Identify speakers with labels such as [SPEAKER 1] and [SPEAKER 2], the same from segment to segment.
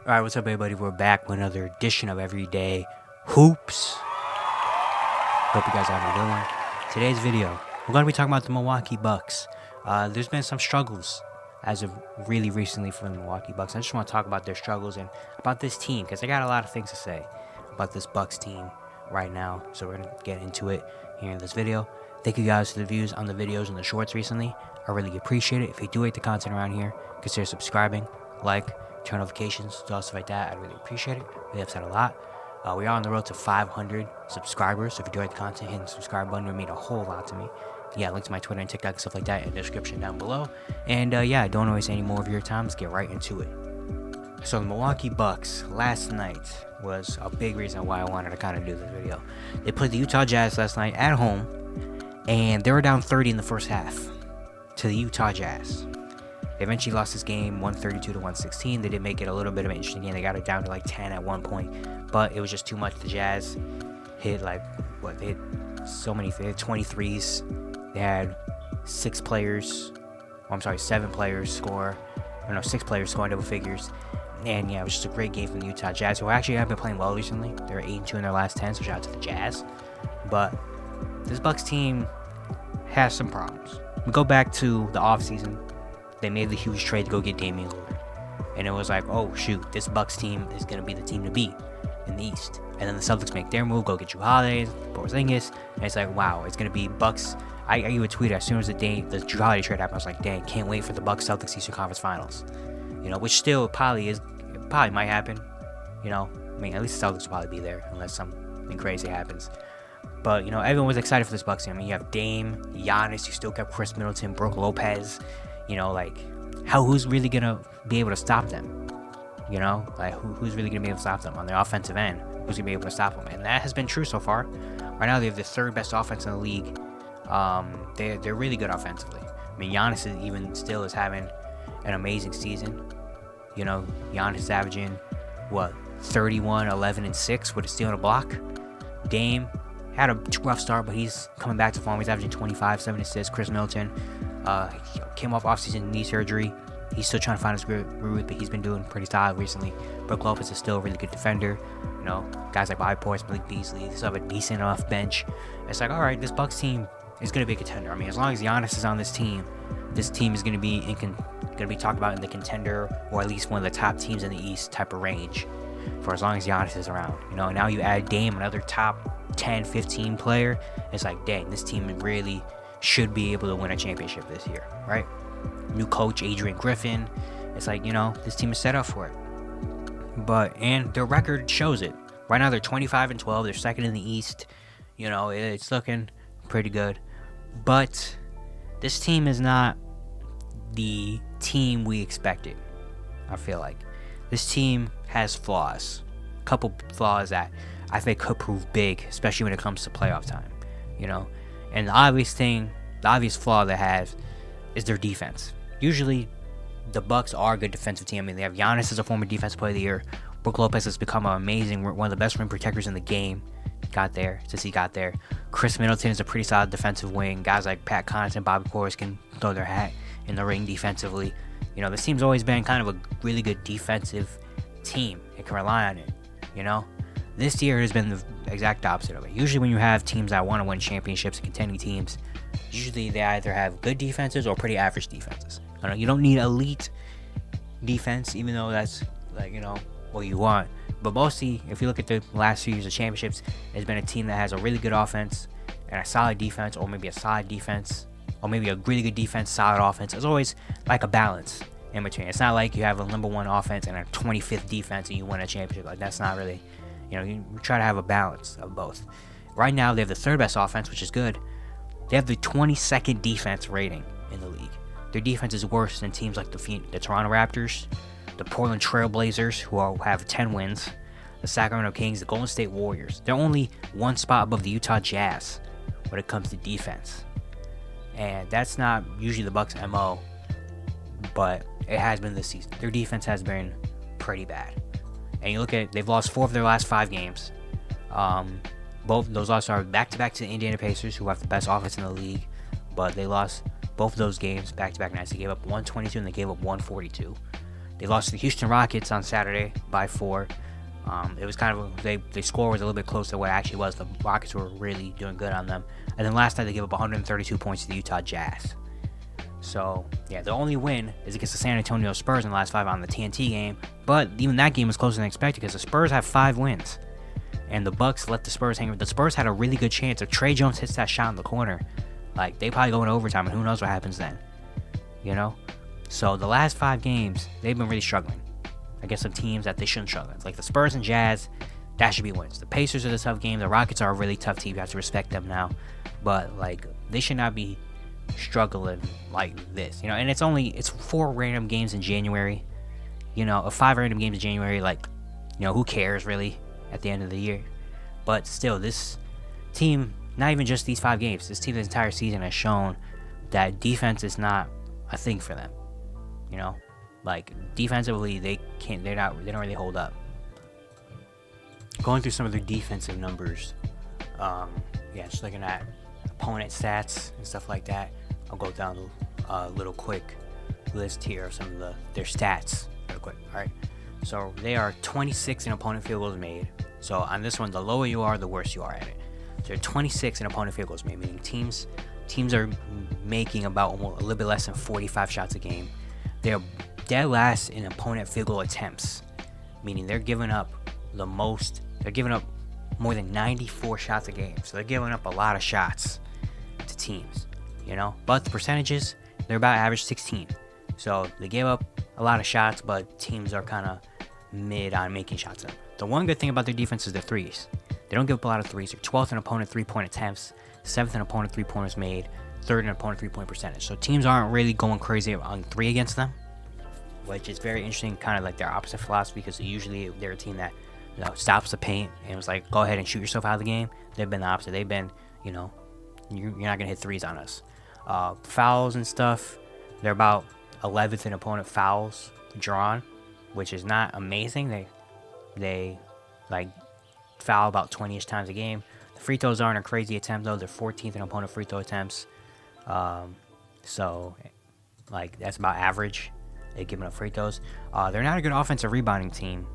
[SPEAKER 1] Alright, what's up everybody? We're back with another edition of Everyday Hoops. Hope you guys are having a good one. Today's video, we're going to be talking about the Milwaukee Bucks. There's been some struggles as of really recently for the Milwaukee Bucks. I just want to talk about their struggles and about this team, because I got a lot of things to say about this Bucks team right now. So we're going to get into it here in this video. Thank you guys for the views on the videos and the shorts recently. I really appreciate it. If you do like the content around here, consider subscribing, turn notifications, do stuff like that. I'd really appreciate it. We have said a lot. We are on the road to 500 subscribers. So if you do like the content, hitting the subscribe button would mean a whole lot to me. Yeah, link to my Twitter and TikTok and stuff like that in the description down below. And yeah, I don't waste any more of your time. Let's get right into it. So the Milwaukee Bucks last night was a big reason why I wanted to kind of do this video. They played the Utah Jazz last night at home, and they were down 30 in the first half to the Utah Jazz. They eventually lost this game 132 to 116. They did make it a little bit of an interesting game. They got it down to like 10 at one point, but it was just too much. The Jazz hit like they hit so many. They had 23s. They had 7 players score. Or no, 6 players scoring double figures. And yeah, it was just a great game from the Utah Jazz, who actually have been playing well recently. They're 8-2 in their last 10, so shout out to the Jazz. But this Bucks team has some problems. We go back to the offseason. They made the huge trade to go get Damian Lillard. And it was like, oh shoot, this Bucks team is going to be the team to beat in the East. And then the Celtics make their move, go get Drew Holiday, Porzingis. And it's like, wow, it's going to be Bucks. I even tweeted as soon as the Drew Holiday trade happened, I was like, dang, can't wait for the Bucks Celtics Eastern Conference Finals. You know, which still probably might happen. You know, I mean, at least the Celtics will probably be there unless something crazy happens. But, you know, everyone was excited for this Bucks team. I mean, you have Dame, Giannis, you still got Chris Middleton, Brook Lopez. You know, like, who's really going to be able to stop them? You know, like, who's really going to be able to stop them on the offensive end? Who's going to be able to stop them? And that has been true so far. Right now, they have the 3rd best offense in the league. They're really good offensively. I mean, Giannis is having an amazing season. You know, Giannis is averaging, 31, 11, and 6 with a steal and a block. Dame had a rough start, but he's coming back to form. He's averaging 25, 7 assists. Chris Middleton came off offseason knee surgery. He's still trying to find his groove, but he's been doing pretty solid recently. Brook Lopez is still a really good defender. You know, guys like Bobby Portis, Malik Beasley, they still have a decent enough bench. It's like, all right, this Bucks team is going to be a contender. I mean, as long as Giannis is on this team is going to be talked about in the contender, or at least one of the top teams in the East type of range for as long as Giannis is around. You know, now you add Dame, another top 10, 15 player. It's like, dang, this team really should be able to win a championship this year, right? New coach, Adrian Griffin. It's like, you know, this team is set up for it. And their record shows it. Right now, they're 25-12. They're 2nd in the East. You know, it's looking pretty good. But this team is not the team we expected, I feel like. This team has flaws. A couple flaws that I think could prove big, especially when it comes to playoff time. You know? And the obvious flaw they have is their defense. Usually, the Bucks are a good defensive team. I mean, they have Giannis as a former defensive player of the year. Brook Lopez has become one of the best rim protectors in the game. Got there. Chris Middleton is a pretty solid defensive wing. Guys like Pat Connaughton, Bobby Portis can throw their hat in the ring defensively. You know, this team's always been kind of a really good defensive team. It can rely on it. You know, this year has been the exact opposite of it. Usually when you have teams that want to win championships and contending teams, usually they either have good defenses or pretty average defenses. You don't need elite defense, even though that's, like, you know, what you want. But mostly, if you look at the last few years of championships, it's been a team that has a really good offense and a solid defense, or maybe a solid defense, or maybe a really good defense, solid offense. It's always like a balance in between. It's not like you have a number 1 offense and a 25th defense and you win a championship. Like, that's not really, you know, you try to have a balance of both. Right now, they have the 3rd best offense, which is good. They have the 22nd defense rating in the league. Their defense is worse than teams like the Toronto Raptors, the Portland Trail Blazers, who have 10 wins, the Sacramento Kings, the Golden State Warriors. They're only 1 spot above the Utah Jazz when it comes to defense. And that's not usually the Bucks' MO, but it has been this season. Their defense has been pretty bad. And you look at it, they've lost 4 of their last 5 games. Both those losses are back-to-back to the Indiana Pacers, who have the best offense in the league, but they lost both of those games back-to-back nights. They gave up 122 and they gave up 142. They lost to the Houston Rockets on Saturday by 4. It was kind of they score was a little bit closer to what it actually was. The Rockets were really doing good on them. And then last night they gave up 132 points to the Utah Jazz. So yeah, the only win is against the San Antonio Spurs in the last 5 on the TNT game. But even that game was closer than expected because the Spurs have 5 wins, and the Bucks let the Spurs hang. The Spurs had a really good chance if Trey Jones hits that shot in the corner. Like, they probably go into overtime, and who knows what happens then. You know? So the last 5 games, they've been really struggling against some teams that they shouldn't struggle. It's like the Spurs and Jazz, that should be wins. The Pacers are the tough game. The Rockets are a really tough team. You have to respect them now. But, like, they should not be struggling like this. You know, and it's 4 random games in January. You know, 5 random games in January, like, you know, who cares, really, at the end of the year? But still, this team, not even just these 5 games, this team this entire season has shown that defense is not a thing for them. You know, like, defensively, they don't really hold up. Going through some of their defensive numbers, just looking at opponent stats and stuff like that. I'll go down a little quick list here of some of their stats real quick. All right, so they are 26 in opponent field goals made. So on this one, the lower you are, the worse you are at it. So they're 26 in opponent field goals made, meaning teams are making about a little bit less than 45 shots a game. They're dead last in opponent field goal attempts, meaning they're giving up the most. They're giving up more than 94 shots a game. So they're giving up a lot of shots to teams, you know. But the percentages, they're about average 16. So they give up a lot of shots, but teams are kind of mid on making shots. The one good thing about their defense is their threes. They don't give up a lot of threes. They're 12th in opponent 3-point attempts, 7th in opponent 3-pointers made, 3rd in opponent 3-point percentage. So teams aren't really going crazy on 3 against them, which is very interesting, kind of like their opposite philosophy, because usually they're a team that, you know, stops the paint and was like, go ahead and shoot yourself out of the game. They've been the opposite. They've been, you know, you're not going to hit threes on us. Fouls and stuff, they're about 11th in opponent fouls drawn, which is not amazing. They like foul about 20-ish times a game. The free throws aren't a crazy attempt, though. They're 14th in opponent free throw attempts. So, like, that's about average. They're giving up free throws. They're not a good offensive rebounding team.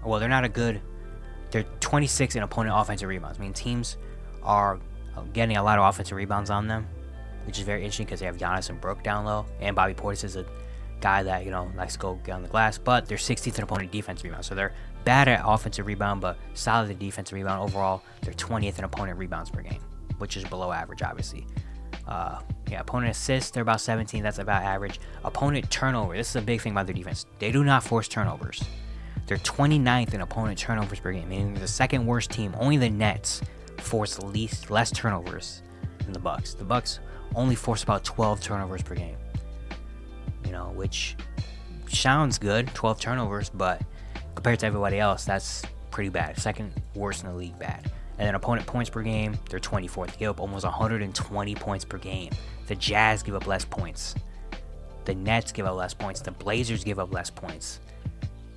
[SPEAKER 1] Well, they're 26th in opponent offensive rebounds. I mean, teams are getting a lot of offensive rebounds on them, which is very interesting because they have Giannis and Brook down low, and Bobby Portis is a guy that, you know, likes to go get on the glass. But they're 16th in opponent defensive rebounds, so they're bad at offensive rebound, but solid at defensive rebound. Overall, they're 20th in opponent rebounds per game, which is below average, obviously. Opponent assists, they're about 17th. That's about average. Opponent turnover, this is a big thing about their defense. They do not force turnovers. They're 29th in opponent turnovers per game, meaning they're the second worst team. Only the Nets force less turnovers than the Bucks. The Bucks only force about 12 turnovers per game. You know, which sounds good, 12 turnovers, but compared to everybody else, that's pretty bad. Second worst in the league, bad. And then opponent points per game, they're 24th. They give up almost 120 points per game. The Jazz give up less points. The Nets give up less points. The Blazers give up less points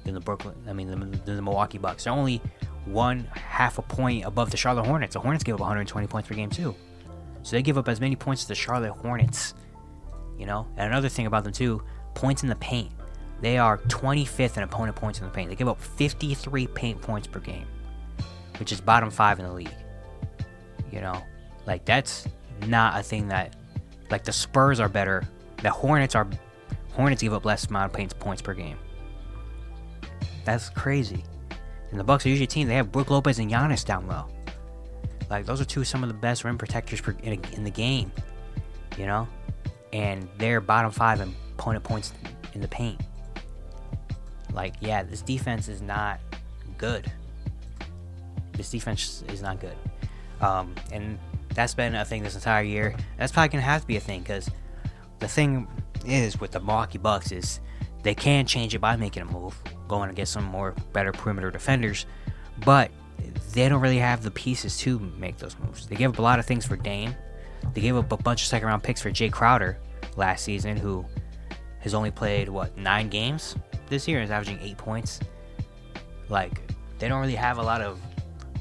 [SPEAKER 1] than the Milwaukee Bucks. They're only 1/2 a point above the Charlotte Hornets. The Hornets give up 120 points per game too. So they give up as many points as the Charlotte Hornets. You know? And another thing about them too, points in the paint. They are 25th in opponent points in the paint. They give up 53 paint points per game, which is bottom 5 in the league. You know? Like, that's not a thing that, like, the Spurs are better. The Hornets give up less amount of paint points per game. That's crazy. And the Bucks are usually a team, they have Brook Lopez and Giannis down low. Like, those are some of the best rim protectors in the game. You know? And they're bottom 5 in opponent points in the paint. Like, yeah, this defense is not good. This defense is not good. And that's been a thing this entire year. That's probably going to have to be a thing, because the thing is with the Milwaukee Bucks is they can change it by making a move, going to get some better perimeter defenders, but they don't really have the pieces to make those moves. They gave up a lot of things for Dame. They gave up a bunch of second-round picks for Jay Crowder last season, who has only played, 9 games this year and is averaging 8 points. Like, they don't really have a lot of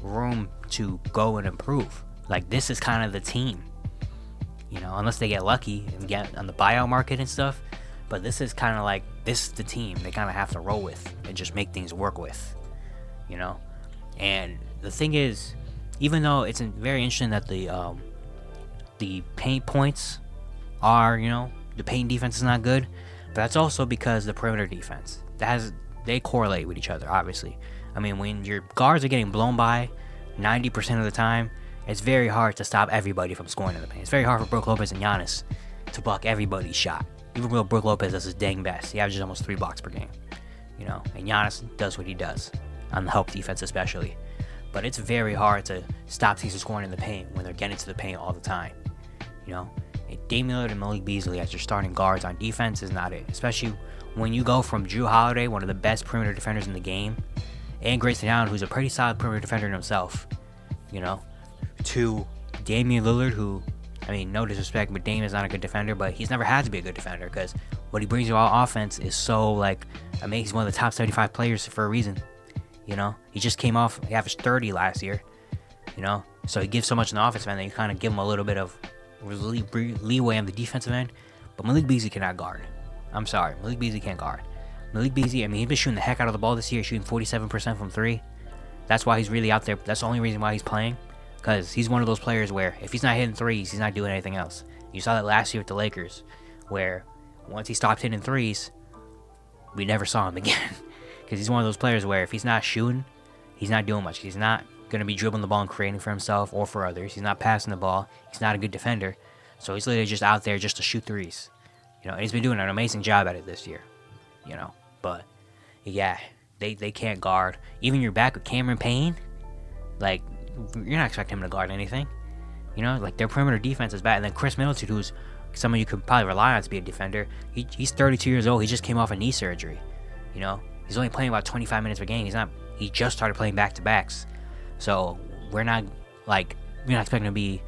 [SPEAKER 1] room to go and improve. Like, this is kind of the team, you know, unless they get lucky and get on the buyout market and stuff. But this is kind of like, this is the team they kind of have to roll with and just make things work with, you know. And the thing is, even though it's very interesting that the paint points are, you know, the paint defense is not good, but that's also because the perimeter defense, they correlate with each other, obviously. I mean, when your guards are getting blown by 90% of the time, it's very hard to stop everybody from scoring in the paint. It's very hard for Brook Lopez and Giannis to block everybody's shot. Even though Brook Lopez does his dang best, he averages almost 3 blocks per game, you know, and Giannis does what he does on the help defense especially. But it's very hard to stop teams from scoring in the paint when they're getting to the paint all the time, you know. And Damian Lillard and Malik Beasley as your starting guards on defense is not it, especially when you go from Jrue Holiday, one of the best perimeter defenders in the game, and Grayson Allen, who's a pretty solid perimeter defender himself, you know, to Damian Lillard, who, I mean, no disrespect, but Dame is not a good defender, but he's never had to be a good defender because what he brings you all offense is so, like, I mean, he's one of the top 75 players for a reason, you know. He just came off, he averaged 30 last year, you know, so he gives so much in the offensive end that you kind of give him a little bit of leeway on the defensive end, but Malik Beasley cannot guard. I'm sorry, Malik Beasley can't guard. Malik Beasley, I mean, he's been shooting the heck out of the ball this year, shooting 47% from 3. That's why he's really out there. That's the only reason why he's playing, because he's one of those players where if he's not hitting threes, he's not doing anything else. You saw that last year with the Lakers, where once he stopped hitting threes, we never saw him again. Because he's one of those players where if he's not shooting, he's not doing much. He's not going to be dribbling the ball and creating for himself or for others. He's not passing the ball. He's not a good defender. So he's literally just out there just to shoot threes. You know, and he's been doing an amazing job at it this year. You know, but yeah, they can't guard. Even your back with Cameron Payne, like, you're not expecting him to guard anything. You know, like, their perimeter defense is bad. And then Chris Middleton, who's someone you could probably rely on to be a defender, he's 32 years old. He just came off a knee surgery. You know, he's only playing about 25 minutes per game. He just started playing back-to-backs. So we're not expecting him to be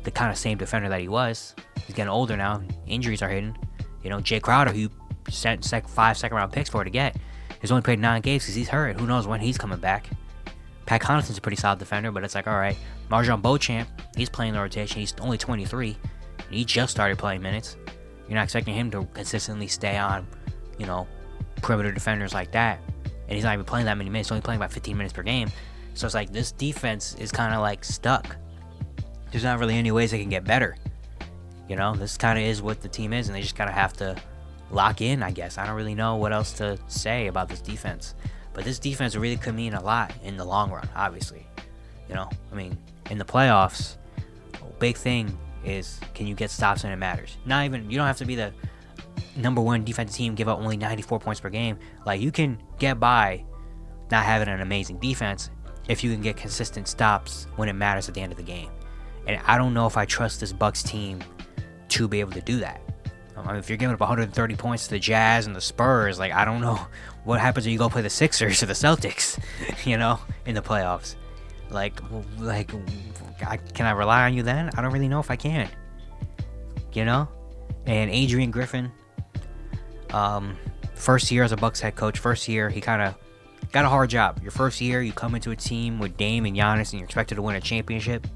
[SPEAKER 1] the kind of same defender that he was. He's getting older now. Injuries are hitting. You know, Jay Crowder, who you sent 5 second-round picks for to get, has only played 9 games because he's hurt. Who knows when he's coming back? Pat Connaughton's a pretty solid defender, but it's like, all right. Marjon Beauchamp, he's playing the rotation. He's only 23. And he just started playing minutes. You're not expecting him to consistently stay on, you know, perimeter defenders like that. And he's not even playing that many minutes. He's only playing about 15 minutes per game. So it's like this defense is kind of like stuck. There's not really any ways they can get better. You know, this kind of is what the team is, and they just kind of have to lock in, I guess. I don't really know what else to say about this defense. But this defense really could mean a lot in the long run, obviously. You know, I mean, in the playoffs, a big thing is, can you get stops when it matters? You don't have to be the number 1 defensive team, give up only 94 points per game. Like, you can get by not having an amazing defense if you can get consistent stops when it matters at the end of the game. And I don't know if I trust this Bucks team to be able to do that. I mean, if you're giving up 130 points to the Jazz and the Spurs, like, I don't know what happens when you go play the Sixers or the Celtics, you know, in the playoffs. Like, can I rely on you then? I don't really know if I can, you know? And Adrian Griffin, first year as a Bucks head coach, first year, he kind of got a hard job. Your first year, you come into a team with Dame and Giannis, and you're expected to win a championship.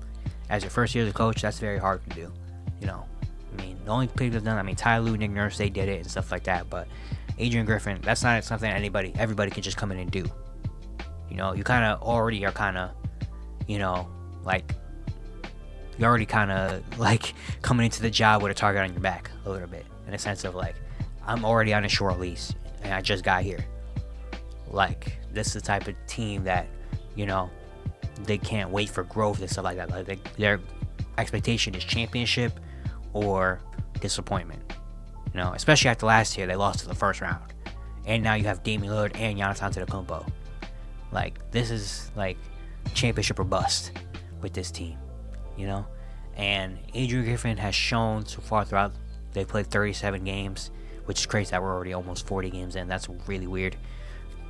[SPEAKER 1] As your first year as a coach, that's very hard to do, you know? I mean, the only people that have done, I mean, Ty Lue, Nick Nurse, they did it and stuff like that. But Adrian Griffin, that's not something everybody can just come in and do. You know, you kind of already are kind of, you know, like, you're already kind of like coming into the job with a target on your back a little bit, in a sense of like, I'm already on a short lease and I just got here. Like, this is the type of team that, you know, they can't wait for growth and stuff like that. Like, their expectation is championship or disappointment, you know, especially after last year they lost to the first round, and now you have Damian Lillard and Giannis Antetokounmpo. Like, this is like championship or bust with this team, you know. And Adrian Griffin has shown so far throughout, they played 37 games, which is crazy that we're already almost 40 games in. That's really weird.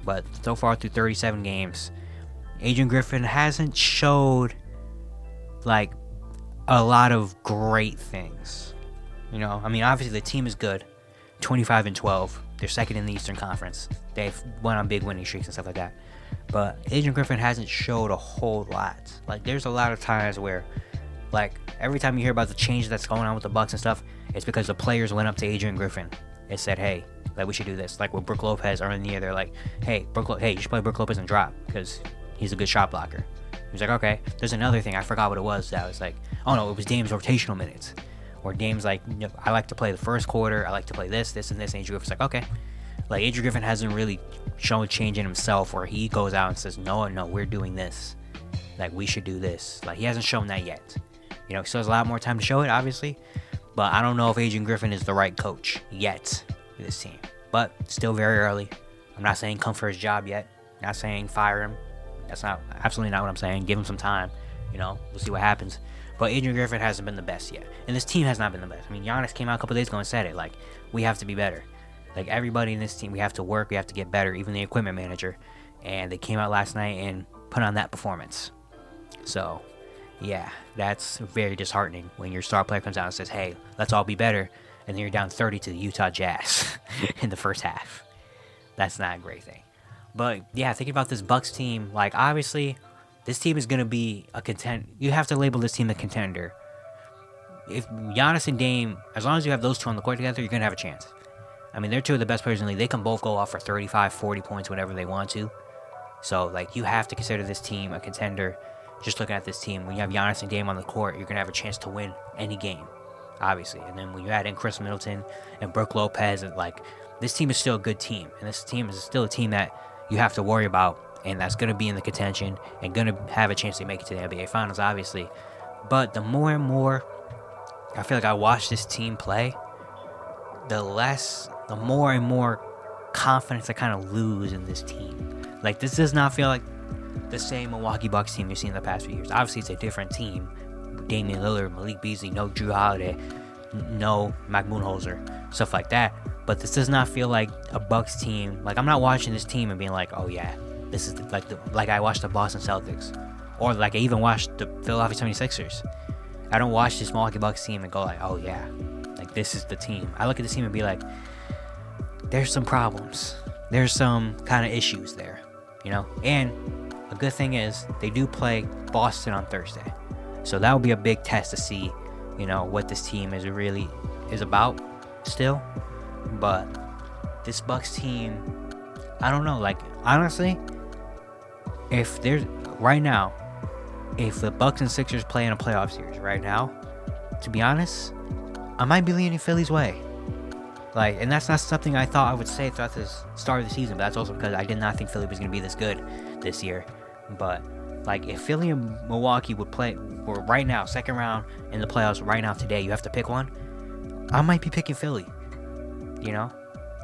[SPEAKER 1] But so far through 37 games, Adrian Griffin hasn't showed like a lot of great things. You know, I mean, obviously the team is good, 25-12. They're second in the Eastern Conference. They've went on big winning streaks and stuff like that. But Adrian Griffin hasn't showed a whole lot. Like, there's a lot of times where, like, every time you hear about the change that's going on with the Bucks and stuff, it's because the players went up to Adrian Griffin it said, hey, like we should do this. Like with Brook Lopez early in the year, they're like, hey, you should play Brook Lopez and drop because he's a good shot blocker. He was like, okay. There's another thing, I forgot what it was. That was like, oh no, it was Dame's rotational minutes. Or Dame's like, I like to play the first quarter. I like to play this, and this. And Adrian Griffin's like, okay. Like Adrian Griffin hasn't really shown change in himself where he goes out and says, no, we're doing this. Like we should do this. Like he hasn't shown that yet. He still has a lot more time to show it, obviously. But I don't know if Adrian Griffin is the right coach yet for this team. But still very early. I'm not saying come for his job yet. Not saying fire him. That's absolutely not what I'm saying. Give him some time. We'll see what happens. But Adrian Griffin hasn't been the best yet. And this team has not been the best. I mean, Giannis came out a couple days ago and said it. Like, we have to be better. Like, everybody in this team, we have to work. We have to get better. Even the equipment manager. And they came out last night and put on that performance. So, yeah, that's very disheartening when your star player comes out and says, hey, let's all be better. And then you're down 30 to the Utah Jazz in the first half. That's not a great thing. But, yeah, thinking about this Bucks team, like, obviously, this team is going to be a contender. You have to label this team a contender. If Giannis and Dame, as long as you have those two on the court together, you're going to have a chance. I mean, they're two of the best players in the league. They can both go off for 35, 40 points whenever they want to. So, like, you have to consider this team a contender. Just looking at this team, when you have Giannis and Dame on the court, you're going to have a chance to win any game, obviously. And then when you add in Chris Middleton and Brook Lopez, like, this team is still a good team. And this team is still a team that you have to worry about, and that's going to be in the contention and going to have a chance to make it to the NBA Finals, obviously. But the more and more I feel like I watch this team play, the more and more confidence I kind of lose in this team. Like, this does not feel like the same Milwaukee Bucks team you've seen in the past few years. Obviously, it's a different team. Damian Lillard, Malik Beasley, no Drew Holiday, no Mac Budenholzer, stuff like that. But this does not feel like a Bucks team. Like, I'm not watching this team and being like, oh yeah, this is like I watched the Boston Celtics, or like I even watched the Philadelphia 76ers. I don't watch this Milwaukee Bucks team and go like, oh yeah, like this is the team. I look at this team and be like, there's some problems. There's some kind of issues there, And a good thing is they do play Boston on Thursday, so that will be a big test to see, what this team is about still. But this Bucks team, I don't know. Like, honestly, if the Bucks and Sixers play in a playoff series right now, to be honest, I might be leaning Philly's way. Like, and that's not something I thought I would say throughout the start of the season, but that's also because I did not think Philly was going to be this good this year. But, like, if Philly and Milwaukee would play right now, second round in the playoffs right now today, you have to pick one, I might be picking Philly.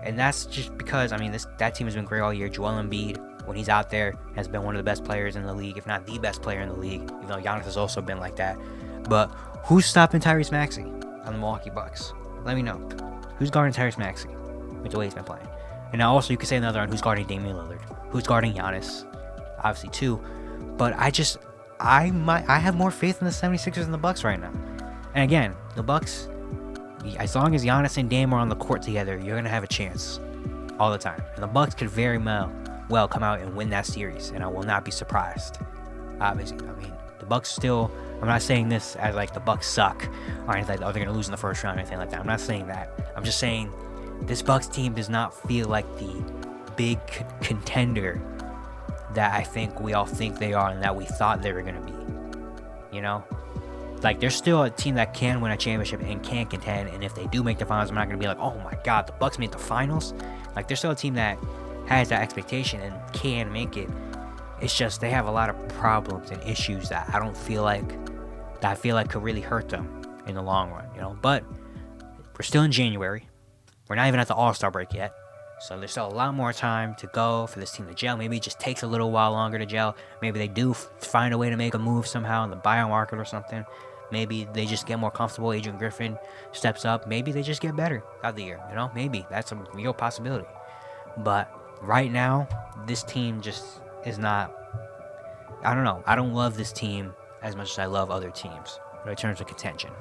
[SPEAKER 1] And that's just because, I mean, that team has been great all year. Joel Embiid, when he's out there, has been one of the best players in the league, if not the best player in the league, even though Giannis has also been like that. But who's stopping Tyrese Maxey on the Milwaukee Bucks? Let me know. Who's guarding Tyrese Maxey with the way he's been playing? And now also you could say another one, who's guarding Damian Lillard? Who's guarding Giannis? Obviously too. But I have more faith in the 76ers than the Bucks right now. And again, the Bucks, as long as Giannis and Dame are on the court together, you're going to have a chance all the time. And the Bucks could very well come out and win that series, and I will not be surprised. Obviously, I mean, the Bucks still, I'm not saying this as like the Bucks suck or anything like that, they're going to lose in the first round or anything like that. I'm not saying that. I'm just saying this Bucks team does not feel like the big contender that I think we all think they are and that we thought they were going to be. Like, they're still a team that can win a championship and can contend, and if they do make the finals, I'm not going to be like, oh my god, the Bucks made the finals. Like, they're still a team that has that expectation and can make it. It's just they have a lot of problems and issues that I feel like could really hurt them in the long run, But we're still in January. We're not even at the All-Star break yet. So there's still a lot more time to go for this team to gel. Maybe it just takes a little while longer to gel. Maybe they do find a way to make a move somehow in the buyout market or something. Maybe they just get more comfortable. Adrian Griffin steps up. Maybe they just get better throughout the year. Maybe that's a real possibility. But right now, this team just is not. I don't know. I don't love this team as much as I love other teams in terms of contention.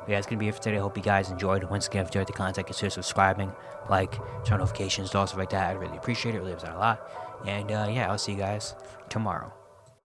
[SPEAKER 1] Yeah, that's going to be it for today. I hope you guys enjoyed. Once again, if you enjoyed the content, consider subscribing, turn notifications, all stuff like that. I'd really appreciate it. It really helps out a lot. And yeah, I'll see you guys tomorrow.